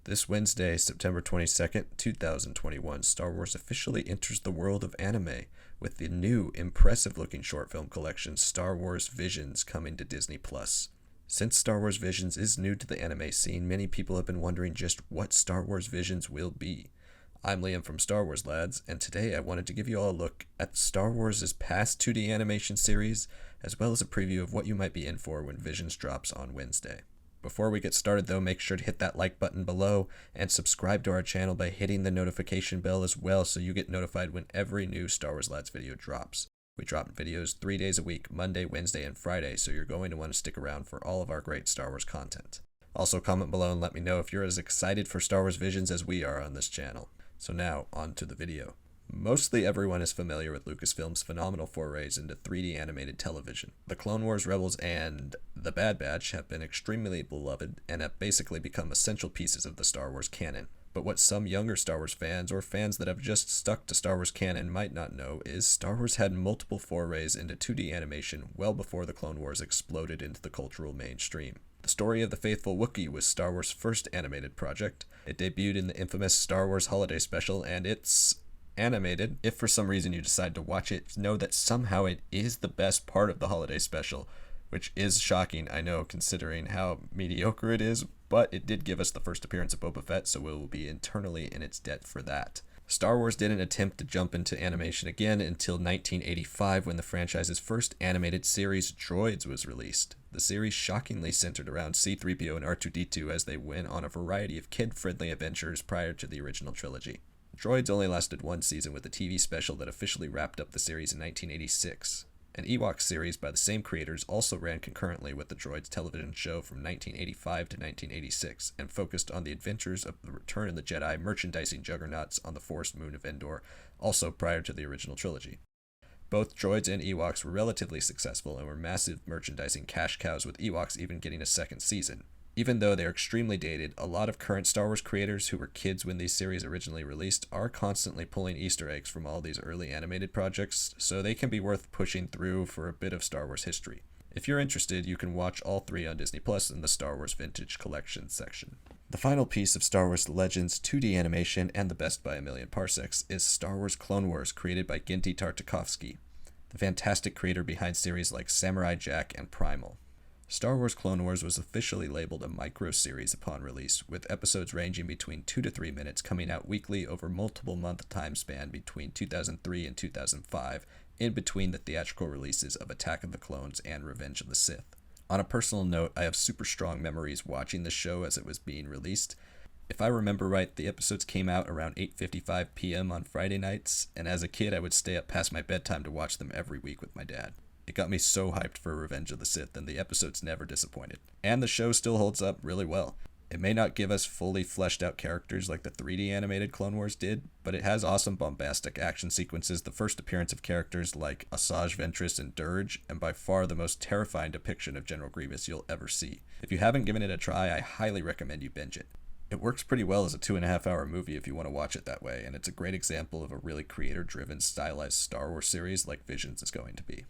This Wednesday, September 22nd, 2021, Star Wars officially enters the world of anime with the new, impressive-looking short film collection Star Wars Visions coming to Disney+. Since Star Wars Visions is new to the anime scene, many people have been wondering just what Star Wars Visions will be. I'm Liam from Star Wars Lads, and today I wanted to give you all a look at Star Wars' past 2D animation series, as well as a preview of what you might be in for when Visions drops on Wednesday. Before we get started though, make sure to hit that like button below and subscribe to our channel by hitting the notification bell as well so you get notified when every new Star Wars Lads video drops. We drop videos 3 days a week, Monday, Wednesday, and Friday, so you're going to want to stick around for all of our great Star Wars content. Also comment below and let me know if you're as excited for Star Wars Visions as we are on this channel. So now, on to the video. Mostly everyone is familiar with Lucasfilm's phenomenal forays into 3D animated television. The Clone Wars, Rebels, and The Bad Batch have been extremely beloved and have basically become essential pieces of the Star Wars canon. But what some younger Star Wars fans, or fans that have just stuck to Star Wars canon, might not know is Star Wars had multiple forays into 2D animation well before the Clone Wars exploded into the cultural mainstream. The Story of the Faithful Wookiee was Star Wars' first animated project. It debuted in the infamous Star Wars Holiday Special, and it's animated. If for some reason you decide to watch it, know that somehow it is the best part of the Holiday Special, which is shocking, I know, considering how mediocre it is, but it did give us the first appearance of Boba Fett, so it will be internally in its debt for that. Star Wars didn't attempt to jump into animation again until 1985 when the franchise's first animated series, Droids, was released. The series shockingly centered around C-3PO and R2-D2 as they went on a variety of kid-friendly adventures prior to the original trilogy. Droids only lasted one season with a TV special that officially wrapped up the series in 1986. An Ewok series by the same creators also ran concurrently with the Droids television show from 1985 to 1986 and focused on the adventures of the Return of the Jedi merchandising juggernauts on the forest moon of Endor, also prior to the original trilogy. Both Droids and Ewoks were relatively successful and were massive merchandising cash cows, with Ewoks even getting a second season. Even though they're extremely dated, a lot of current Star Wars creators who were kids when these series originally released are constantly pulling Easter eggs from all these early animated projects, so they can be worth pushing through for a bit of Star Wars history. If you're interested, you can watch all three on Disney Plus in the Star Wars Vintage Collection section. The final piece of Star Wars Legends 2D animation, and the best by a million parsecs, is Star Wars Clone Wars, created by Genndy Tartakovsky, the fantastic creator behind series like Samurai Jack and Primal. Star Wars Clone Wars was officially labeled a micro-series upon release, with episodes ranging between 2 to 3 minutes coming out weekly over multiple month time span between 2003 and 2005, in between the theatrical releases of Attack of the Clones and Revenge of the Sith. On a personal note, I have super strong memories watching the show as it was being released. If I remember right, the episodes came out around 8:55 p.m. on Friday nights, and as a kid I would stay up past my bedtime to watch them every week with my dad. It got me so hyped for Revenge of the Sith, and the episodes never disappointed. And the show still holds up really well. It may not give us fully fleshed out characters like the 3D animated Clone Wars did, but it has awesome bombastic action sequences, the first appearance of characters like Asajj Ventress and Dirge, and by far the most terrifying depiction of General Grievous you'll ever see. If you haven't given it a try, I highly recommend you binge it. It works pretty well as a 2.5-hour movie if you want to watch it that way, and it's a great example of a really creator-driven, stylized Star Wars series like Visions is going to be.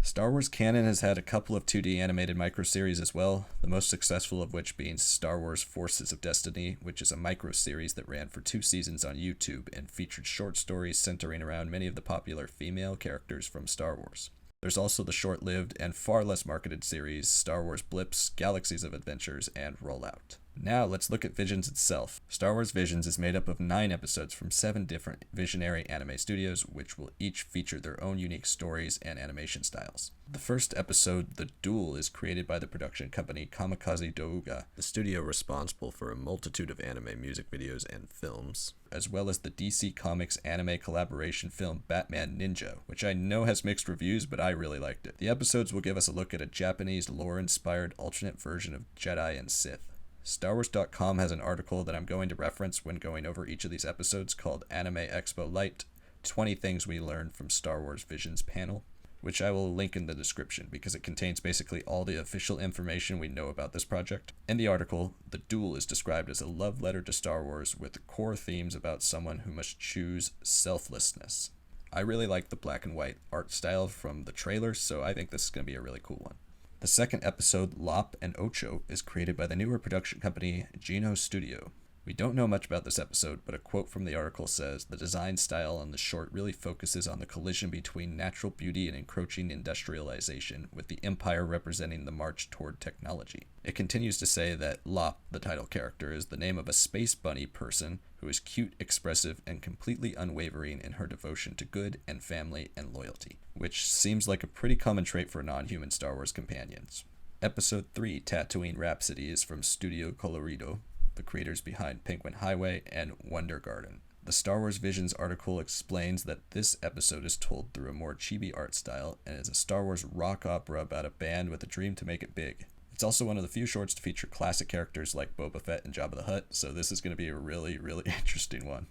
Star Wars canon has had a couple of 2D animated micro-series as well, the most successful of which being Star Wars Forces of Destiny, which is a micro-series that ran for 2 seasons on YouTube and featured short stories centering around many of the popular female characters from Star Wars. There's also the short-lived and far less marketed series Star Wars Blips, Galaxies of Adventures, and Rollout. Now let's look at Visions itself. Star Wars Visions is made up of 9 episodes from 7 different visionary anime studios, which will each feature their own unique stories and animation styles. The first episode, The Duel, is created by the production company Kamikaze Douga, the studio responsible for a multitude of anime music videos and films, as well as the DC Comics anime collaboration film Batman Ninja, which I know has mixed reviews, but I really liked it. The episodes will give us a look at a Japanese lore-inspired alternate version of Jedi and Sith. StarWars.com has an article that I'm going to reference when going over each of these episodes called Anime Expo Lite, 20 Things We Learned from Star Wars Visions panel, which I will link in the description because it contains basically all the official information we know about this project. In the article, The Duel is described as a love letter to Star Wars with core themes about someone who must choose selflessness. I really like the black and white art style from the trailer, so I think this is going to be a really cool one. The second episode, Lop and Ocho, is created by the newer production company Geno Studio. We don't know much about this episode, but a quote from the article says, "The design style on the short really focuses on the collision between natural beauty and encroaching industrialization, with the Empire representing the march toward technology." It continues to say that Lop, the title character, is the name of a space bunny person who is cute, expressive, and completely unwavering in her devotion to good and family and loyalty, which seems like a pretty common trait for non-human Star Wars companions. Episode 3, Tatooine Rhapsody, is from Studio Colorido, the creators behind Penguin Highway and Wonder Garden. The Star Wars Visions article explains that this episode is told through a more chibi art style and is a Star Wars rock opera about a band with a dream to make it big. It's also one of the few shorts to feature classic characters like Boba Fett and Jabba the Hutt, so this is going to be a really, really interesting one.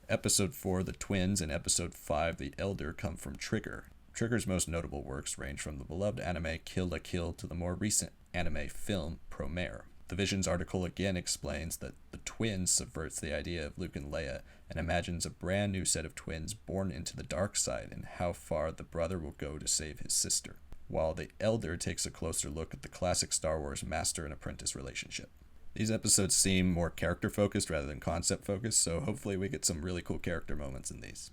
Episode 4, The Twins, and Episode 5, The Elder, come from Trigger. Trigger's most notable works range from the beloved anime Kill la Kill to the more recent anime film Promare. The Visions article again explains that the twins subverts the idea of Luke and Leia and imagines a brand new set of twins born into the dark side and how far the brother will go to save his sister, while the Elder takes a closer look at the classic Star Wars master and apprentice relationship. These episodes seem more character-focused rather than concept-focused, so hopefully we get some really cool character moments in these.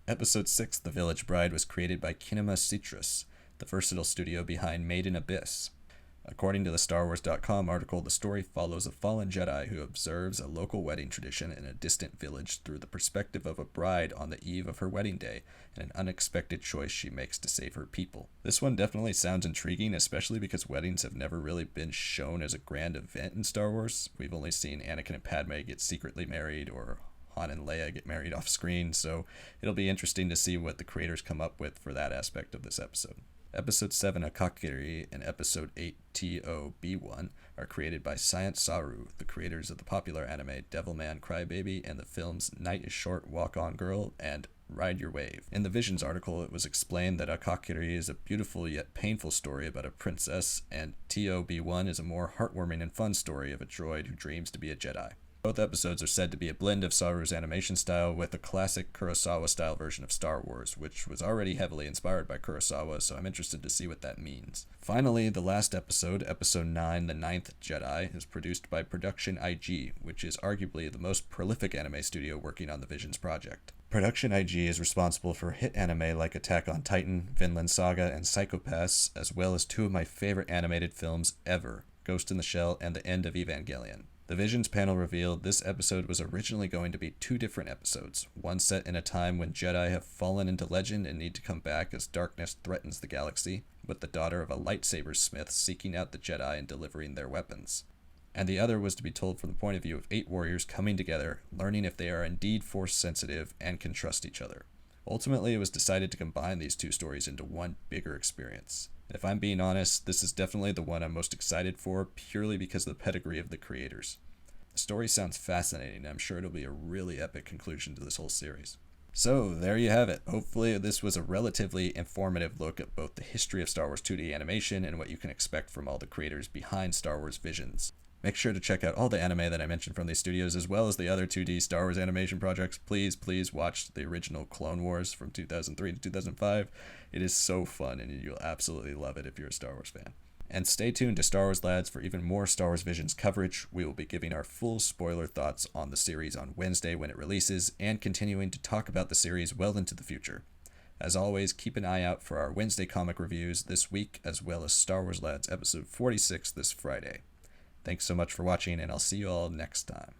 Episode 6, The Village Bride, was created by Kinema Citrus, the versatile studio behind Made in Abyss. According to the StarWars.com article, the story follows a fallen Jedi who observes a local wedding tradition in a distant village through the perspective of a bride on the eve of her wedding day and an unexpected choice she makes to save her people. This one definitely sounds intriguing, especially because weddings have never really been shown as a grand event in Star Wars. We've only seen Anakin and Padme get secretly married, or Han and Leia get married off screen, so it'll be interesting to see what the creators come up with for that aspect of this episode. Episode 7, Akakiri, and Episode 8, TOB1, are created by Science Saru, the creators of the popular anime Devilman Crybaby and the films Night is Short, Walk On Girl, and Ride Your Wave. In the Visions article, it was explained that Akakiri is a beautiful yet painful story about a princess, and TOB1 is a more heartwarming and fun story of a droid who dreams to be a Jedi. Both episodes are said to be a blend of Saru's animation style with a classic Kurosawa-style version of Star Wars, which was already heavily inspired by Kurosawa, so I'm interested to see what that means. Finally, the last episode, Episode 9, The Ninth Jedi, is produced by Production IG, which is arguably the most prolific anime studio working on the Visions project. Production IG is responsible for hit anime like Attack on Titan, Vinland Saga, and Psycho-Pass, as well as two of my favorite animated films ever, Ghost in the Shell and The End of Evangelion. The Visions panel revealed this episode was originally going to be two different episodes, one set in a time when Jedi have fallen into legend and need to come back as darkness threatens the galaxy, with the daughter of a lightsaber smith seeking out the Jedi and delivering their weapons. And the other was to be told from the point of view of 8 warriors coming together, learning if they are indeed Force-sensitive and can trust each other. Ultimately, it was decided to combine these two stories into one bigger experience. If I'm being honest, this is definitely the one I'm most excited for, purely because of the pedigree of the creators. The story sounds fascinating, and I'm sure it'll be a really epic conclusion to this whole series. So, there you have it. Hopefully this was a relatively informative look at both the history of Star Wars 2D animation and what you can expect from all the creators behind Star Wars Visions. Make sure to check out all the anime that I mentioned from these studios, as well as the other 2D Star Wars animation projects. Please watch the original Clone Wars from 2003 to 2005. It is so fun, and you'll absolutely love it if you're a Star Wars fan. And stay tuned to Star Wars Lads for even more Star Wars Visions coverage. We will be giving our full spoiler thoughts on the series on Wednesday when it releases, and continuing to talk about the series well into the future. As always, keep an eye out for our Wednesday comic reviews this week, as well as Star Wars Lads episode 46 this Friday. Thanks so much for watching, and I'll see you all next time.